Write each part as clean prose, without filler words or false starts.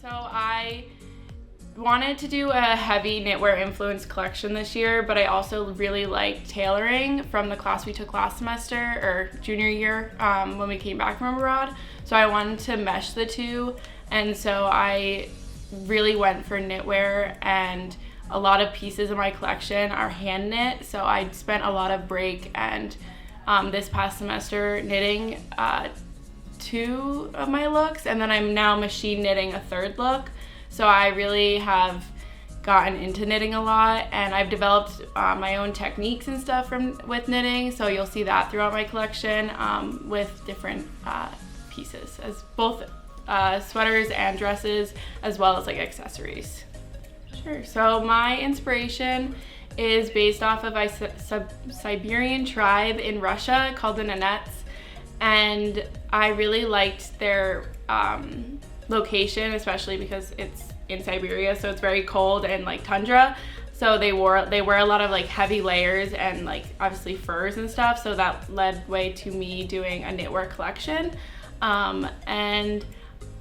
So I wanted to do a heavy knitwear influenced collection this year, but I also really like tailoring from the class we took last semester or junior year when we came back from abroad. So I wanted to mesh the two, and so I really went for knitwear, and a lot of pieces in my collection are hand knit. So I spent a lot of break and this past semester knitting 2 of my looks, and then I'm now machine knitting a 3rd look. So I really have gotten into knitting a lot, and I've developed my own techniques and stuff with knitting. So you'll see that throughout my collection with different pieces, as both sweaters and dresses, as well as like accessories. Sure. So my inspiration is based off of a Siberian tribe in Russia called the Nanets, and I really liked their location, especially because it's in Siberia, so it's very cold and like tundra. So they wear a lot of like heavy layers and like obviously furs and stuff. So that led way to me doing a knitwear collection, and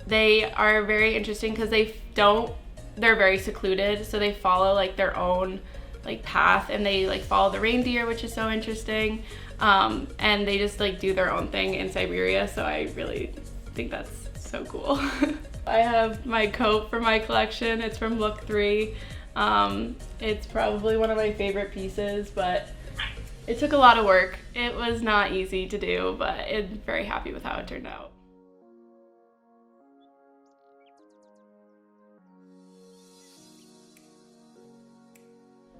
they are very interesting because they're very secluded. So they follow like their own like path, and they like follow the reindeer, which is so interesting. And they just like do their own thing in Siberia. So I really think that's so cool. I have my coat for my collection. It's from look 3. It's probably one of my favorite pieces, but it took a lot of work. It was not easy to do, but I'm very happy with how it turned out.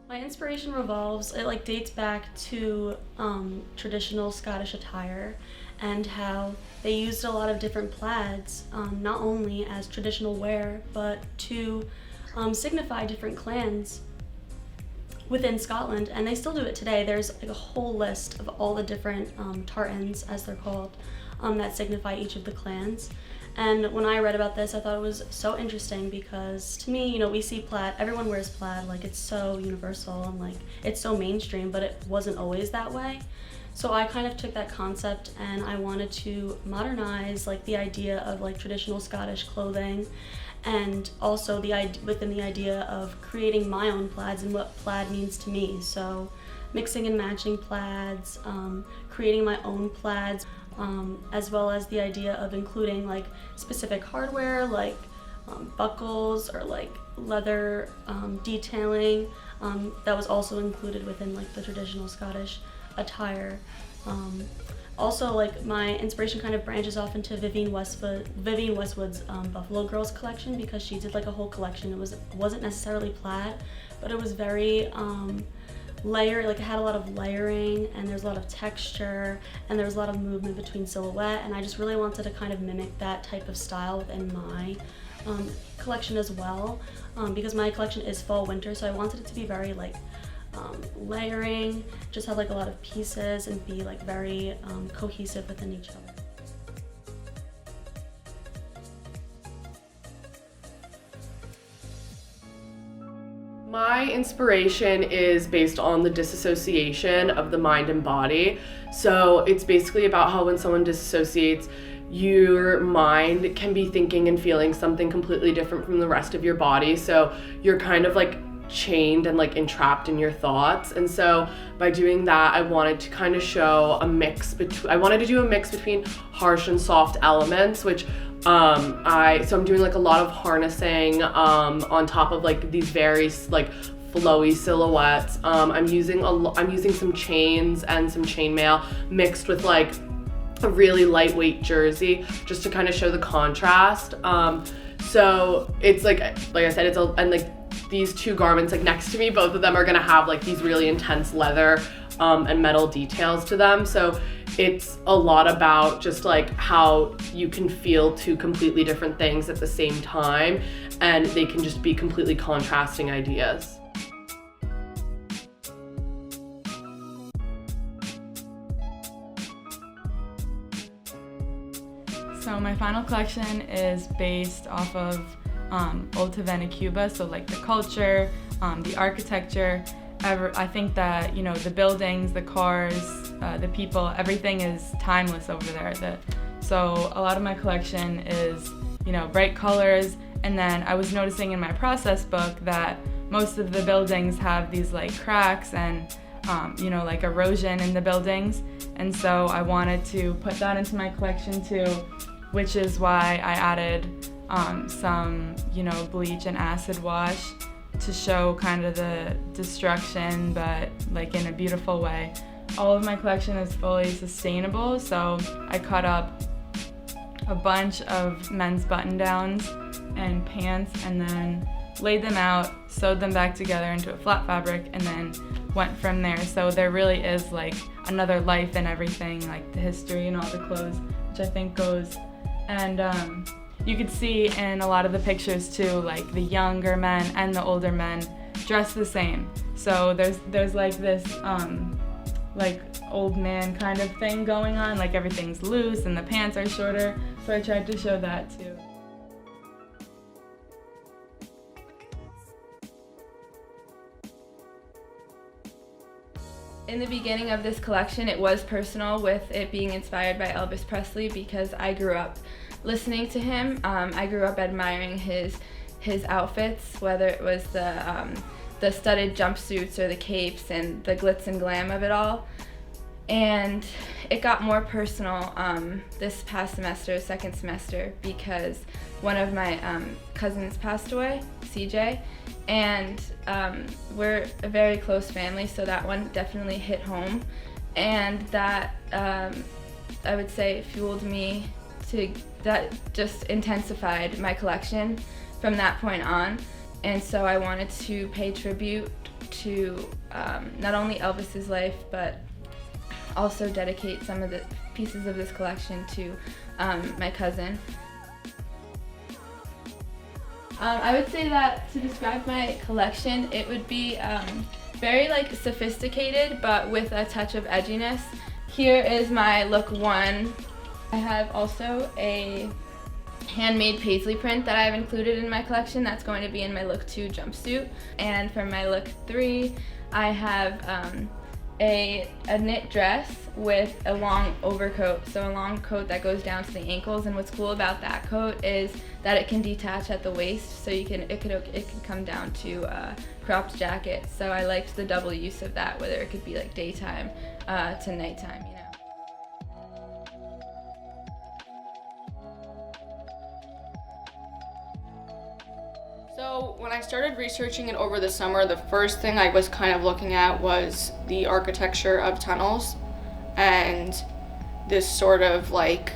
My inspiration it dates back to traditional Scottish attire, and how they used a lot of different plaids, not only as traditional wear, but to signify different clans within Scotland, and they still do it today. There's like a whole list of all the different tartans, as they're called, that signify each of the clans. And when I read about this, I thought it was so interesting because to me, we see plaid, everyone wears plaid, like it's so universal and like it's so mainstream, but it wasn't always that way. So I kind of took that concept and I wanted to modernize like the idea of like traditional Scottish clothing, and also within the idea of creating my own plaids and what plaid means to me. So mixing and matching plaids, creating my own plaids, as well as the idea of including like specific hardware like buckles or like leather detailing that was also included within like the traditional Scottish attire. Also, like my inspiration kind of branches off into Vivienne Westwood's Buffalo Girls collection, because she did like a whole collection. It wasn't necessarily plaid, but it was very layered, like it had a lot of layering, and there's a lot of texture, and there was a lot of movement between silhouette, and I just really wanted to kind of mimic that type of style within my collection as well, because my collection is fall winter, so I wanted it to be very like layering, just have like a lot of pieces and be like very cohesive within each other. My inspiration is based on the disassociation of the mind and body. So it's basically about how when someone disassociates, your mind can be thinking and feeling something completely different from the rest of your body. So you're kind of like chained and like entrapped in your thoughts. And so by doing that, I wanted to kind of show a mix between harsh and soft elements, which so I'm doing like a lot of harnessing on top of like these very like flowy silhouettes. I'm using some chains and some chainmail mixed with like a really lightweight jersey, just to kind of show the contrast. So it's like I said, and like these 2 garments like next to me, both of them are gonna have like these really intense leather and metal details to them. So it's a lot about just like how you can feel 2 completely different things at the same time, and they can just be completely contrasting ideas. So my final collection is based off of Old Havana, Cuba. So like the culture, the architecture, I think that, the buildings, the cars, the people, everything is timeless over there. So a lot of my collection is, bright colors And then I was noticing in my process book that most of the buildings have these like cracks and like erosion in the buildings. And so I wanted to put that into my collection too, which is why I added some, bleach and acid wash to show kind of the destruction, but like in a beautiful way. All of my collection is fully sustainable, so I cut up a bunch of men's button-downs and pants and then laid them out, sewed them back together into a flat fabric, and then went from there. So there really is like another life in everything, like the history and all the clothes, which I think goes. And you could see in a lot of the pictures too, like the younger men and the older men dressed the same. So there's like this like old man kind of thing going on, like everything's loose and the pants are shorter. So I tried to show that too. In the beginning of this collection, it was personal, with it being inspired by Elvis Presley, because I grew up listening to him. I grew up admiring his outfits, whether it was the studded jumpsuits or the capes and the glitz and glam of it all. And it got more personal this past semester, second semester, because one of my cousins passed away, CJ, and we're a very close family, so that one definitely hit home. And that, I would say, fueled me that just intensified my collection from that point on. And so I wanted to pay tribute to not only Elvis's life, but also dedicate some of the pieces of this collection to my cousin. I would say that to describe my collection, it would be very sophisticated, but with a touch of edginess. Here is my look 1. I have also a handmade paisley print that I've included in my collection that's going to be in my look 2 jumpsuit. And for my look 3, I have a knit dress with a long overcoat, so a long coat that goes down to the ankles. And what's cool about that coat is that it can detach at the waist, so it can come down to a cropped jacket. So I liked the double use of that, whether it could be like daytime to nighttime, So when I started researching it over the summer, the first thing I was kind of looking at was the architecture of tunnels and this sort of like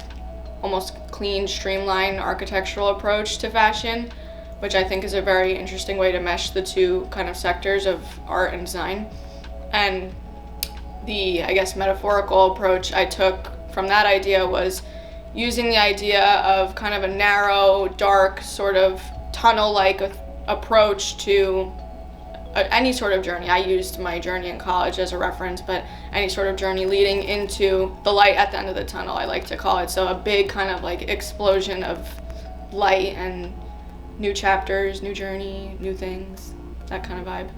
almost clean, streamlined architectural approach to fashion, which I think is a very interesting way to mesh the two kind of sectors of art and design. And the, I guess, metaphorical approach I took from that idea was using the idea of kind of a narrow, dark, sort of tunnel-like approach to any sort of journey. I used my journey in college as a reference, but any sort of journey leading into the light at the end of the tunnel, I like to call it. So a big kind of like explosion of light and new chapters, new journey, new things, that kind of vibe.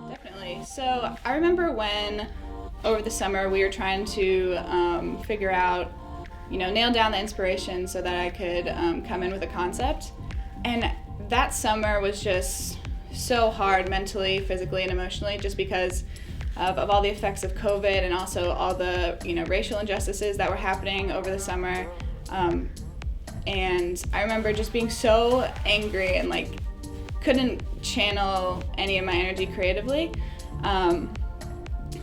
Definitely. So I remember when over the summer we were trying to figure out, nail down the inspiration so that I could come in with a concept. And that summer was just so hard mentally, physically, and emotionally, just because of all the effects of COVID and also all the racial injustices that were happening over the summer. And I remember just being so angry and couldn't channel any of my energy creatively.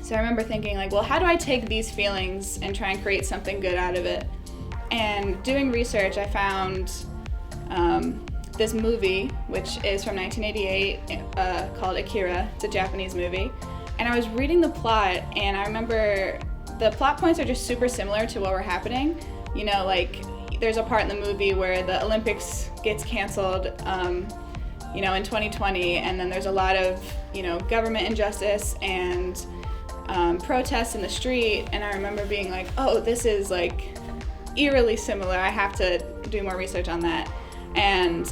So I remember thinking well, how do I take these feelings and try and create something good out of it? And doing research, I found this movie, which is from 1988, called Akira. It's a Japanese movie. And I was reading the plot, and I remember the plot points are just super similar to what were happening. There's a part in the movie where the Olympics gets canceled, in 2020, and then there's a lot of, government injustice and protests in the street, and I remember being oh, this is eerily similar. I have to do more research on that. And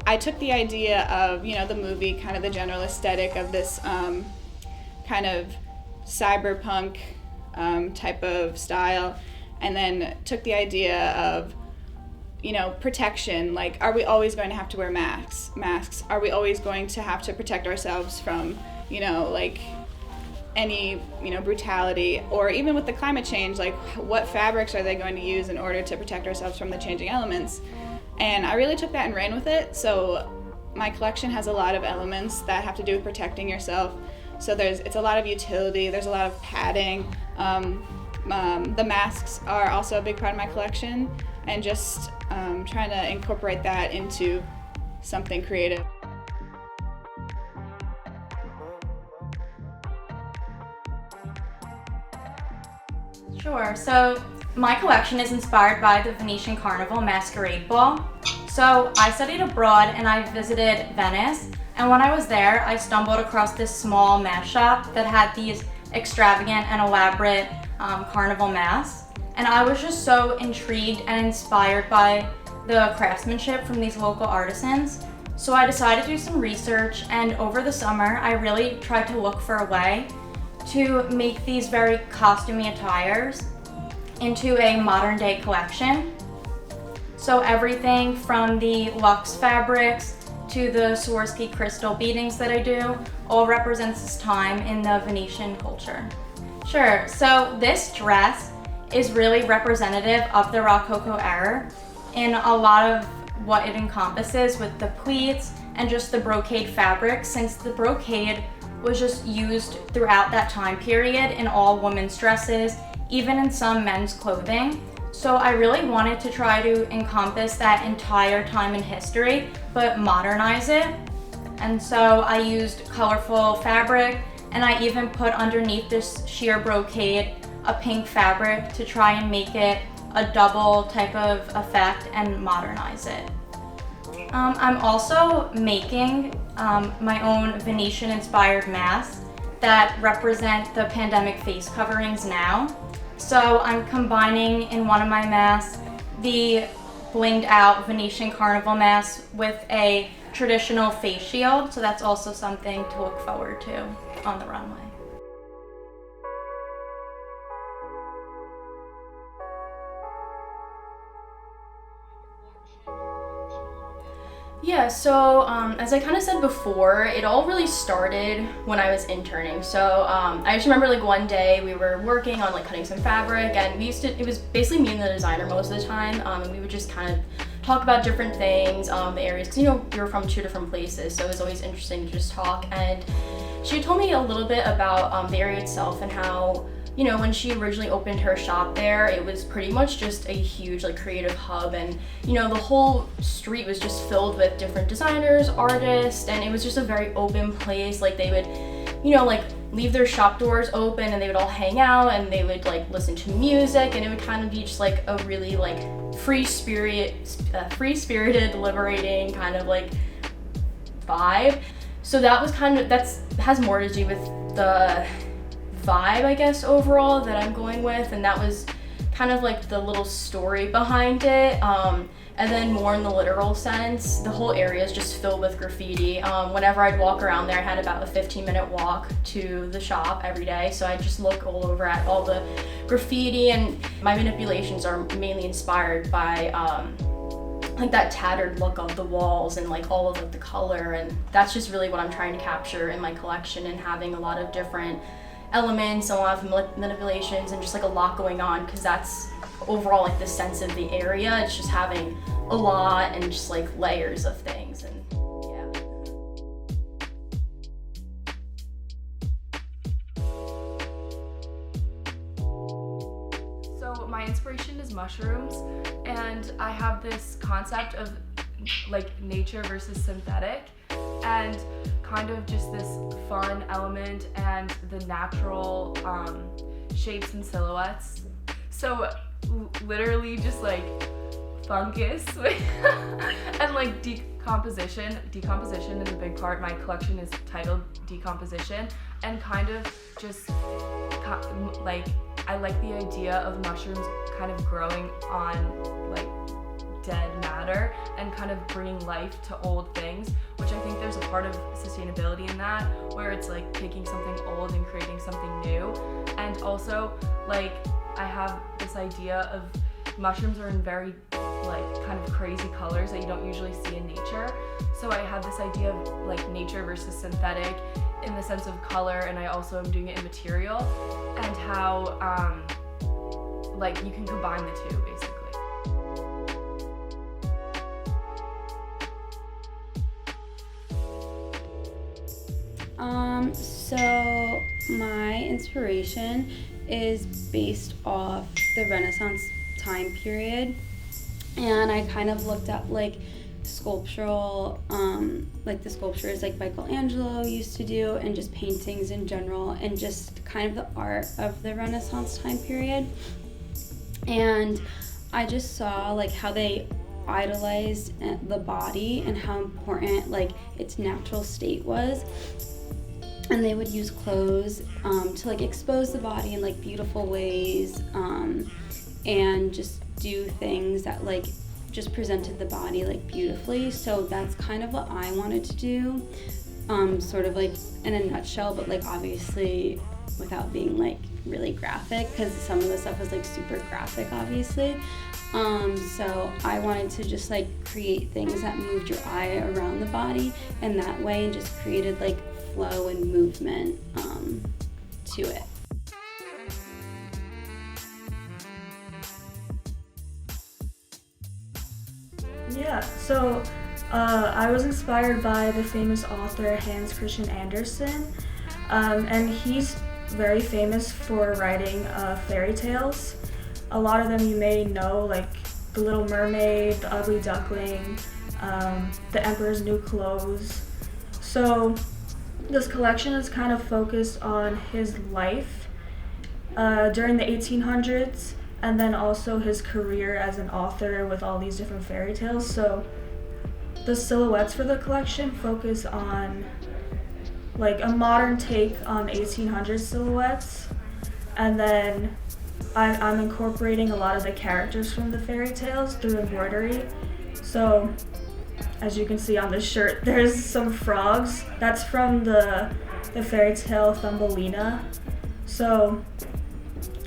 I took the idea of, the movie, kind of the general aesthetic of this kind of cyberpunk type of style, and then took the idea of, you know, protection. Like, are we always going to have to wear masks? Are we always going to have to protect ourselves from, you know, like any, you know, brutality? Or even with the climate change, like what fabrics are they going to use in order to protect ourselves from the changing elements? And I really took that and ran with it. So my collection has a lot of elements that have to do with protecting yourself. So it's a lot of utility, there's a lot of padding. The masks are also a big part of my collection, and just trying to incorporate that into something creative. Sure, so my collection is inspired by the Venetian Carnival Masquerade Ball. So I studied abroad and I visited Venice, and when I was there I stumbled across this small mask shop that had these extravagant and elaborate carnival masks. And I was just so intrigued and inspired by the craftsmanship from these local artisans. So I decided to do some research, and over the summer I really tried to look for a way to make these very costumey attires into a modern day collection. So everything from the luxe fabrics to the Swarovski crystal beadings that I do all represents this time in the Venetian culture. Sure, so this dress is really representative of the Rococo era in a lot of what it encompasses with the pleats and just the brocade fabric, since the brocade was just used throughout that time period in all women's dresses, even in some men's clothing. So I really wanted to try to encompass that entire time in history, but modernize it. And so I used colorful fabric, and I even put underneath this sheer brocade a pink fabric to try and make it a double type of effect and modernize it. I'm also making my own Venetian inspired masks that represent the pandemic face coverings now. So I'm combining in one of my masks the blinged out Venetian carnival mask with a traditional face shield. So that's also something to look forward to on the runway. Yeah, so as I kind of said before, it all really started when I was interning. So I just remember like one day we were working on like cutting some fabric, and it was basically me and the designer most of the time, and we would just kind of talk about different things, the areas, because you know, we were from 2 different places, so it was always interesting to just talk. And she told me a little bit about the area itself and how, you know, when she originally opened her shop there, it was pretty much just a huge like creative hub, and you know, the whole street was just filled with different designers, artists, and it was just a very open place. Like they would, you know, like leave their shop doors open and they would all hang out and they would like listen to music, and it would kind of be just like a really like free-spirited, liberating kind of like vibe. So that was kind of, has more to do with the vibe, I guess, overall that I'm going with, and that was kind of like the little story behind it. And then more in the literal sense, the whole area is just filled with graffiti. Whenever I'd walk around there, I had about a 15-minute walk to the shop every day, so I just look all over at all the graffiti, and my manipulations are mainly inspired by like that tattered look of the walls and like all of like the color, and that's just really what I'm trying to capture in my collection, and having a lot of different elements, a lot of manipulations, and just like a lot going on, because that's overall like the sense of the area. It's just having a lot and just like layers of things, and yeah. So my inspiration is mushrooms, and I have this concept of like nature versus synthetic, and kind of just this fun element and the natural shapes and silhouettes. So literally just like fungus and like decomposition is a big part. My collection is titled Decomposition, and kind of just like I like the idea of mushrooms kind of growing on like dead matter and kind of bringing life to old things, which I think there's there's a part of sustainability in that, where it's like taking something old and creating something new. And also, like, I have this idea of mushrooms are in very like kind of crazy colors that you don't usually see in nature. So I have this idea of like nature versus synthetic in the sense of color, and I also am doing it in material, and how like you can combine the two basically. So my inspiration is based off the Renaissance time period, and I kind of looked up like sculptural, like the sculptures like Michelangelo used to do, and just paintings in general, and just kind of the art of the Renaissance time period. And I just saw like how they idolized the body and how important like its natural state was. And they would use clothes to like expose the body in like beautiful ways, and just do things that like just presented the body like beautifully. So that's kind of what I wanted to do, sort of like in a nutshell, but like obviously without being like really graphic, because some of the stuff was like super graphic obviously. So I wanted to just like create things that moved your eye around the body in that way, and just created like flow and movement to it. Yeah, so I was inspired by the famous author Hans Christian Andersen, and he's very famous for writing fairy tales. A lot of them you may know, like The Little Mermaid, The Ugly Duckling, The Emperor's New Clothes. So this collection is kind of focused on his life during the 1800s, and then also his career as an author with all these different fairy tales. So the silhouettes for the collection focus on like a modern take on 1800s silhouettes, and then I'm incorporating a lot of the characters from the fairy tales through embroidery. So as you can see on this shirt, there's some frogs. That's from the fairy tale Thumbelina. So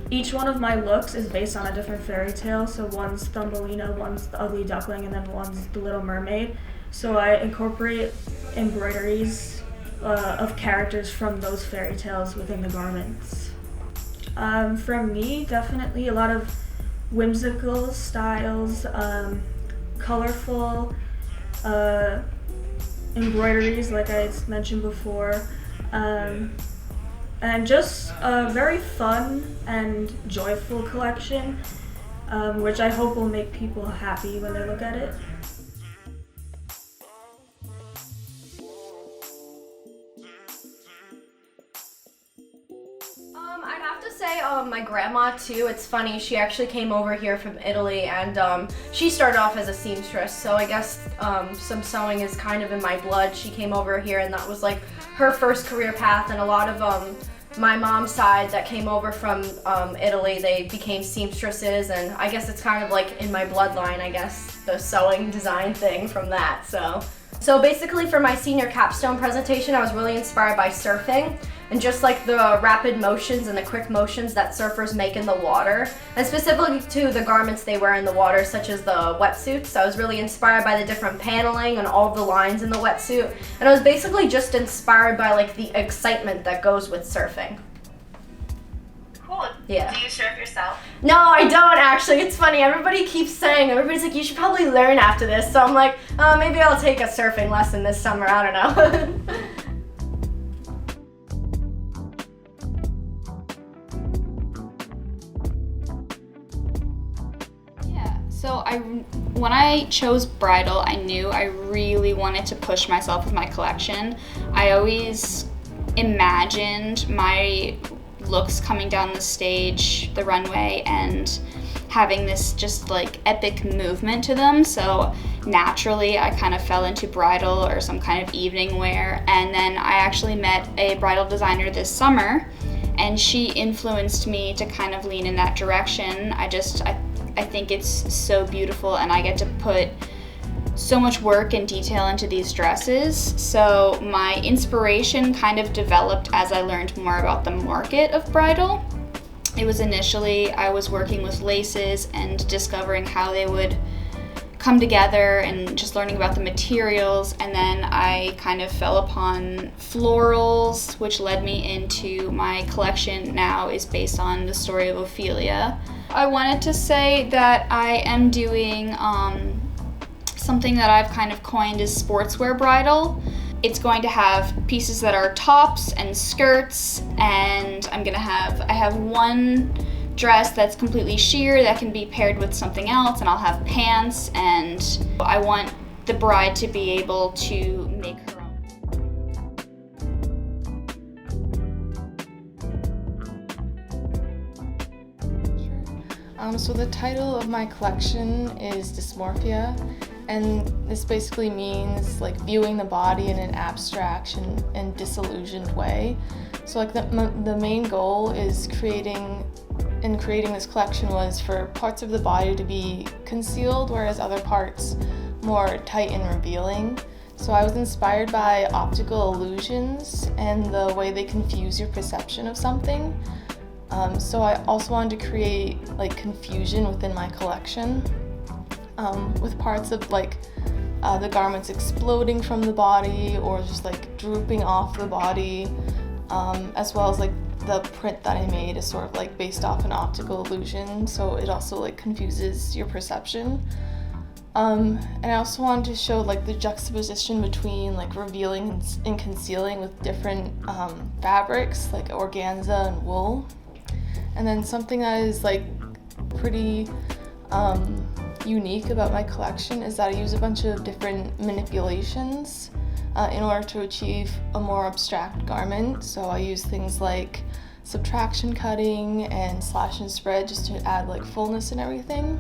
each one of my looks is based on a different fairy tale. So one's Thumbelina, one's the Ugly Duckling, and then one's the Little Mermaid. So I incorporate embroideries of characters from those fairy tales within the garments. From me, definitely a lot of whimsical styles, colorful embroideries like I mentioned before, and just a very fun and joyful collection, which I hope will make people happy when they look at it. I'd have to say my grandma too. It's funny, she actually came over here from Italy, and she started off as a seamstress, so I guess some sewing is kind of in my blood. She came over here and that was like her first career path, and a lot of my mom's side that came over from Italy, they became seamstresses, and I guess it's kind of like in my bloodline, I guess, the sewing design thing from that. So basically for my senior capstone presentation, I was really inspired by surfing, and just like the rapid motions and the quick motions that surfers make in the water, and specifically to the garments they wear in the water, such as the wetsuits. I was really inspired by the different paneling and all the lines in the wetsuit, and I was basically just inspired by like the excitement that goes with surfing. Cool. Yeah. Do you surf yourself? No, I don't actually. It's funny, everybody's like, you should probably learn after this, so I'm like, maybe I'll take a surfing lesson this summer, I don't know. So when I chose bridal, I knew I really wanted to push myself with my collection. I always imagined my looks coming down the stage, the runway, and having this just like epic movement to them. So naturally, I kind of fell into bridal or some kind of evening wear. And then I actually met a bridal designer this summer, and she influenced me to kind of lean in that direction. I think it's so beautiful, and I get to put so much work and detail into these dresses. So my inspiration kind of developed as I learned more about the market of bridal. It was initially, I was working with laces and discovering how they would come together and just learning about the materials, and then I kind of fell upon florals, which led me into my collection now is based on the story of Ophelia. I wanted to say that I am doing something that I've kind of coined as sportswear bridal. It's going to have pieces that are tops and skirts, and I have one dress that's completely sheer that can be paired with something else, and I'll have pants, and I want the bride to be able to make her own. So the title of my collection is Dysmorphia, and this basically means like viewing the body in an abstract and disillusioned way. So like the main goal is creating this collection was for parts of the body to be concealed, whereas other parts more tight and revealing. So I was inspired by optical illusions and the way they confuse your perception of something. So I also wanted to create like confusion within my collection, with parts of like the garments exploding from the body or just like drooping off the body, as well as like the print that I made is sort of like based off an optical illusion, so it also like confuses your perception. And I also wanted to show like the juxtaposition between like revealing and concealing with different fabrics like organza and wool. And then something that is like pretty unique about my collection is that I use a bunch of different manipulations in order to achieve a more abstract garment. So I use things like subtraction cutting and slash and spread just to add like fullness and everything.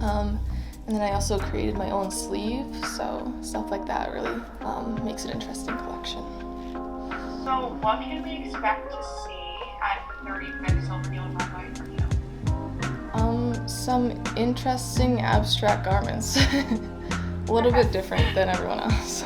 And then I also created my own sleeve, so stuff like that really makes an interesting collection. So what can we expect to see at the 35th Silver Needle Runway from you? Some interesting abstract garments. A little bit different than everyone else.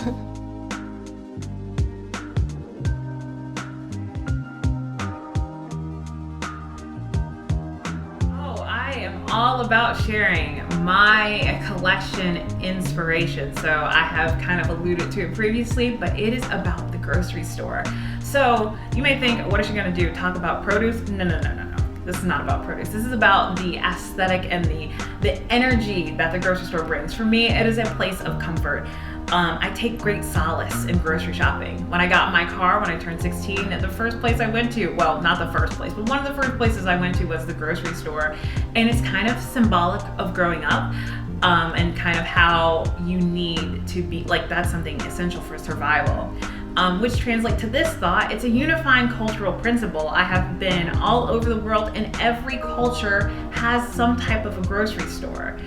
All about sharing my collection inspiration. So I have kind of alluded to it previously, but it is about the grocery store. So you may think, what is she gonna do? Talk about produce? No. This is not about produce. This is about the aesthetic and the energy that the grocery store brings. For me, it is a place of comfort. I take great solace in grocery shopping. When I got my car, when I turned 16, the first place I went to, well, not the first place, but one of the first places I went to was the grocery store. And it's kind of symbolic of growing up, and kind of how you need to be, like that's something essential for survival. Which translates to this thought, it's a unifying cultural principle. I have been all over the world and every culture has some type of a grocery store.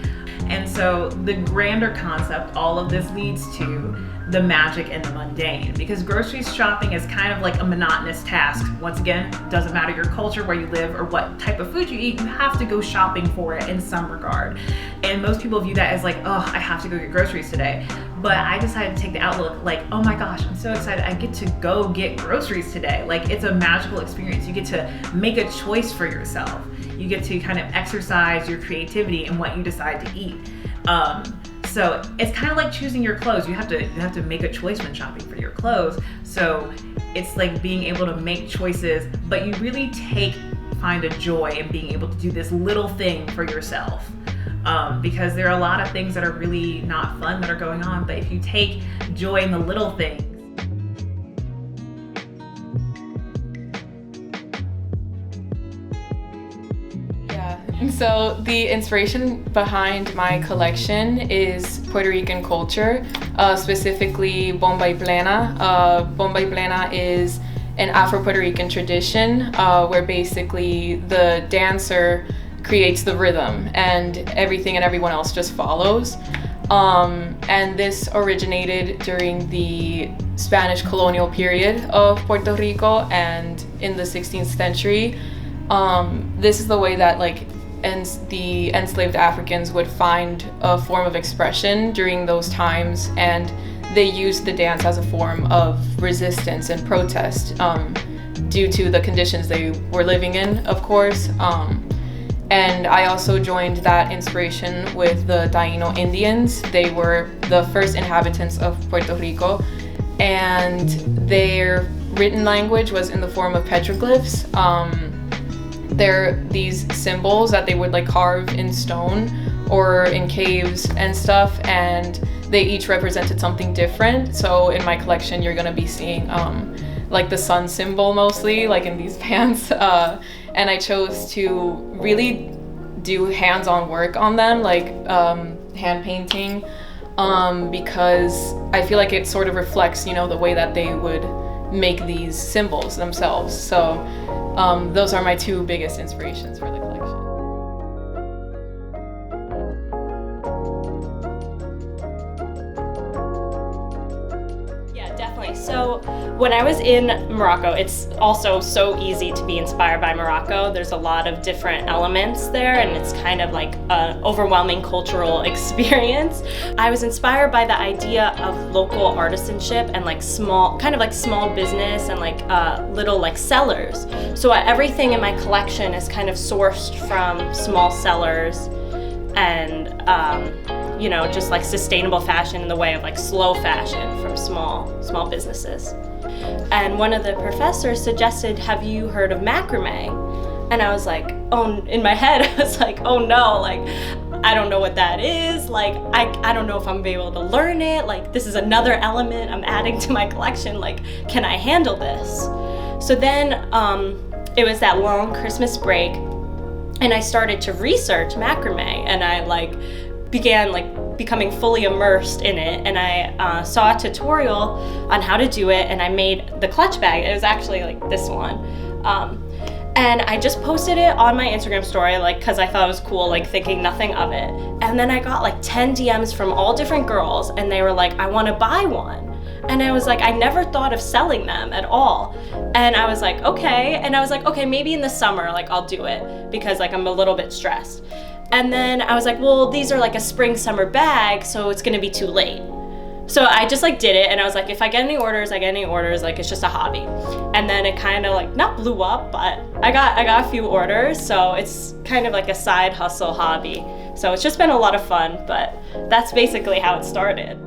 And so the grander concept, all of this leads to the magic and the mundane, because grocery shopping is kind of like a monotonous task. Once again, doesn't matter your culture, where you live, or what type of food you eat, you have to go shopping for it in some regard. And most people view that as like, oh, I have to go get groceries today. But I decided to take the outlook like, oh my gosh, I'm so excited. I get to go get groceries today. Like, it's a magical experience. You get to make a choice for yourself. You get to kind of exercise your creativity in what you decide to eat. So it's kind of like choosing your clothes. You have to make a choice when shopping for your clothes. So it's like being able to make choices, but you really find a joy in being able to do this little thing for yourself. Because there are a lot of things that are really not fun that are going on, but if you take joy in the little things. So the inspiration behind my collection is Puerto Rican culture, specifically bomba y plena. Bomba y plena is an Afro-Puerto Rican tradition where basically the dancer creates the rhythm and everything and everyone else just follows. And this originated during the Spanish colonial period of Puerto Rico, and in the 16th century. This is the way that like the enslaved Africans would find a form of expression during those times, and they used the dance as a form of resistance and protest due to the conditions they were living in, of course. And I also joined that inspiration with the Taino Indians. They were the first inhabitants of Puerto Rico, and their written language was in the form of petroglyphs. They're these symbols that they would like carve in stone or in caves and stuff, and they each represented something different. So in my collection, you're gonna be seeing like the sun symbol mostly, like in these pants. And I chose to really do hands-on work on them, like hand painting, because I feel like it sort of reflects, you know, the way that they would make these symbols themselves. So those are my two biggest inspirations for the collection. So when I was in Morocco, it's also so easy to be inspired by Morocco. There's a lot of different elements there, and it's kind of like an overwhelming cultural experience. I was inspired by the idea of local artisanship and like small business and like little like sellers. So everything in my collection is kind of sourced from small sellers and you know, just like sustainable fashion in the way of like slow fashion from small businesses. And one of the professors suggested, have you heard of macrame? And I was like, oh, in my head, I was like, oh no, like, I don't know what that is. Like, I don't know if I'm gonna be able to learn it. Like, this is another element I'm adding to my collection. Like, can I handle this? So then it was that long Christmas break, and I started to research macrame, and I like began like becoming fully immersed in it, and I saw a tutorial on how to do it, and I made the clutch bag. It was actually like this one, and I just posted it on my Instagram story, like, because I thought it was cool, like thinking nothing of it. And then I got like 10 DMs from all different girls, and they were like, I want to buy one. And I was like, I never thought of selling them at all. And I was like, okay. And I was like, okay, maybe in the summer, like I'll do it, because like I'm a little bit stressed. And then I was like, well, these are like a spring summer bag, so it's gonna be too late. So I just like did it, and I was like, if I get any orders, I get any orders, like it's just a hobby. And then it kind of like, not blew up, but I got a few orders, so it's kind of like a side hustle hobby. So it's just been a lot of fun, but that's basically how it started.